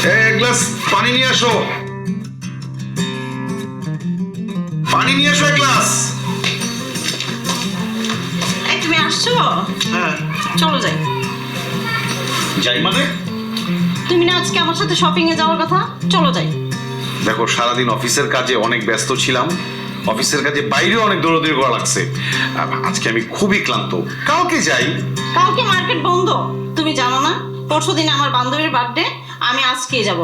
এক গ্লাস পানি নিয়ে আসো, পানি নিয়ে আসো এক গ্লাস। তুমি আসছো? হ্যাঁ। চলো যাই। যাই মানে? তুমি না আজকে আমার সাথে শপিং এ যাওয়ার কথা, চলো যাই। দেখো, সারাদিন অফিসের কাজে অনেক ব্যস্ত ছিলাম, অফিসের কাজে বাইরেও অনেক দৌড়াদৌড়ি করা লাগছে। আজকে আমি খুবই ক্লান্ত, কালকে যাই। কালকে মার্কেট বন্ধ, তুমি জানো না? পরশুদিন আমার বান্ধবীর বার্থডে, আমি আজকেই যাব।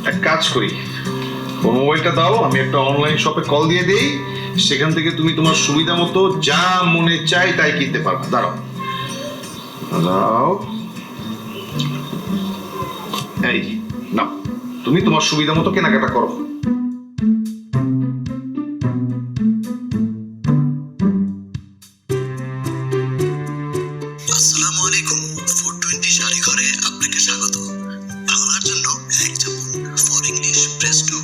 এক কাজ করি, ওর মোবাইলটা দাও, আমি একটা অনলাইন শপে কল দিয়ে দেই, সেখান থেকে তুমি তোমার সুবিধা মতো যা মনে চাই তাই কিনতে পারবে। দাঁড়াও দাও, এই না, তুমি তোমার সুবিধা মতো কেনাকাটা করো। আসসালামু আলাইকুম। 420 শাড়ি ঘরে আপনাকে স্বাগত। বাংলার জন্য এক চাপুন, ফর ইংলিশ প্রেস 2।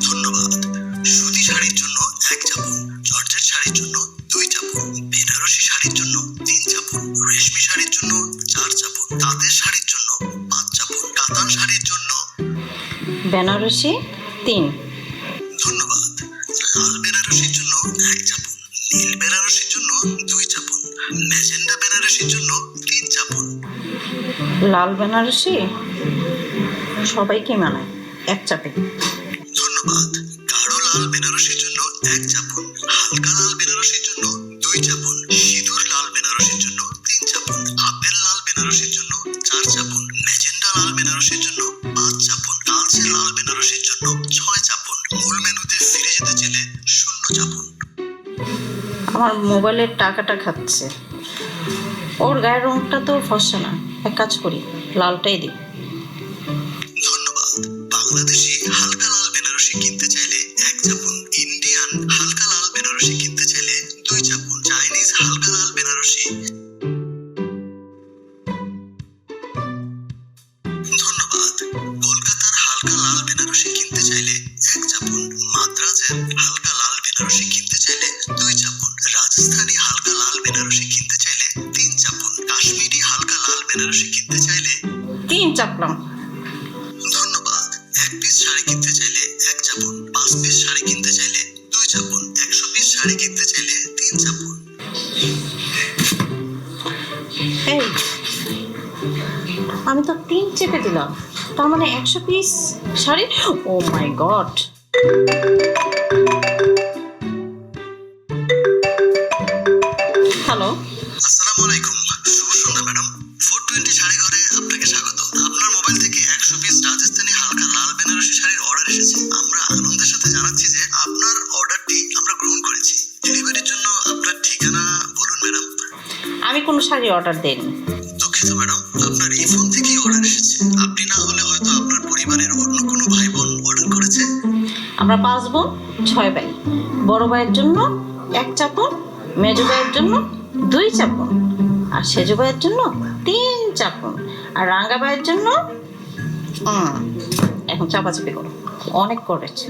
ধন্যবাদ। সুতি শাড়ির জন্য এক চাপুন, জর্জেট শাড়ির জন্য 2 চাপুন, বেনারসি শাড়ির জন্য 3 চাপুন, রেশমি শাড়ির জন্য 4 চাপুন, তাঁতের শাড়ির জন্য 5 চাপুন, কাতান শাড়ির জন্য বেনারসি 3। ধন্যবাদ। লাল বেনারসির জন্য 1 চাপুন, নীল বেনারসির জন্য 2 চাপুন, ম্যাজেন্ডা বেনারসির জন্য 3 চাপুন। লাল বেনারসি সবাইকে মানায়, এক চাপে। ধন্যবাদ। গাঢ় লাল বেনারসির জন্য 1 চাপুন, হালকা লাল বেনারসির জন্য 2 চাপুন, সিঁদুর লাল বেনারসির জন্য 3 চাপুন, আপেল লাল বেনারসির জন্য 4 চাপুন, ম্যাজেন্ডা লাল বেনারসির জন্য 5 চাপুন, কালচে লাল বেনারসির জন্য 6 চাপুন। মূল মেনুতে ফিরে যেতে চাইলে 0 চাপুন। আমার মোবাইলের টাকাটা খাচ্ছে। ওর গায়ের রংটা তো ফর্সা না, এক কাজ করি, লালটাই দিই। ধন্যবাদ। বাংলাদেশি হালকা লাল বেনারসি কিনতে চাইলে 1 চাপুন, ইন্ডিয়ান হালকা লাল বেনারসি কিনতে চাইলে 2 চাপুন, চাইনিজ হালকা লাল বেনারসি। ধন্যবাদ। কলকাতার হালকা লাল বেনারসি কিনতে চাইলে 1 চাপুন, মাদ্রাজের হালকা লাল বেনারসি কিনতে চাইলে 2 চাপুন, রাজস্থানী হালকা লাল বেনারসি কিনতে চাইলে 3 চাপুন, কাশ্মীরি হালকা লাল বেনারসি কিনতে চাইলে 3 চাপলাম। ধন্যবাদ। 1 পিস শাড়ি কিনতে চাইলে 1 চাপুন, 5 পিস শাড়ি কিনতে চাইলে 2 চাপুন, 100 পিস শাড়ি কিনতে চাইলে 3 চাপুন। এই, আমি তো 3 চেপে দিলাম, তার মানে 100 পিস শাড়ি। ও মাই গড। হ্যালো, আসসালামু আলাইকুম। শুভ সন্ধ্যা ম্যাডাম। 420 শাড়ি ঘরে আপনাকে স্বাগত। আপনার মোবাইল থেকে 100 পিস রাজস্থানী হালকা লাল বেনারসি শাড়ির অর্ডার এসেছে। আমরা আনন্দের সাথে জানাচ্ছি যে আপনার অর্ডারটি আমরা গ্রহণ করেছি। ডেলিভারির জন্য আপনার ঠিকানা বলুন ম্যাডাম। আমি কোনো শাড়ি অর্ডার দেইনি। দুঃখিত ম্যাডাম, আপনার এই ফোন থেকেই অর্ডার এসেছে। আপনি না হলে হয়তো আপনার পরিবারের অন্য কোনো ভাই বোন অর্ডার করেছে। আমরা 5 বোন 6 ভাই। বড় ভাইয়ের জন্য 1 চাপন, মেজো ভাইয়ের জন্য 2 চাপন, আর সেজো ভাইয়ের জন্য 3 চাপন, আর রাঙ্গা ভাইয়ের জন্য এখন চাপাচাপি করো, অনেক করেছে।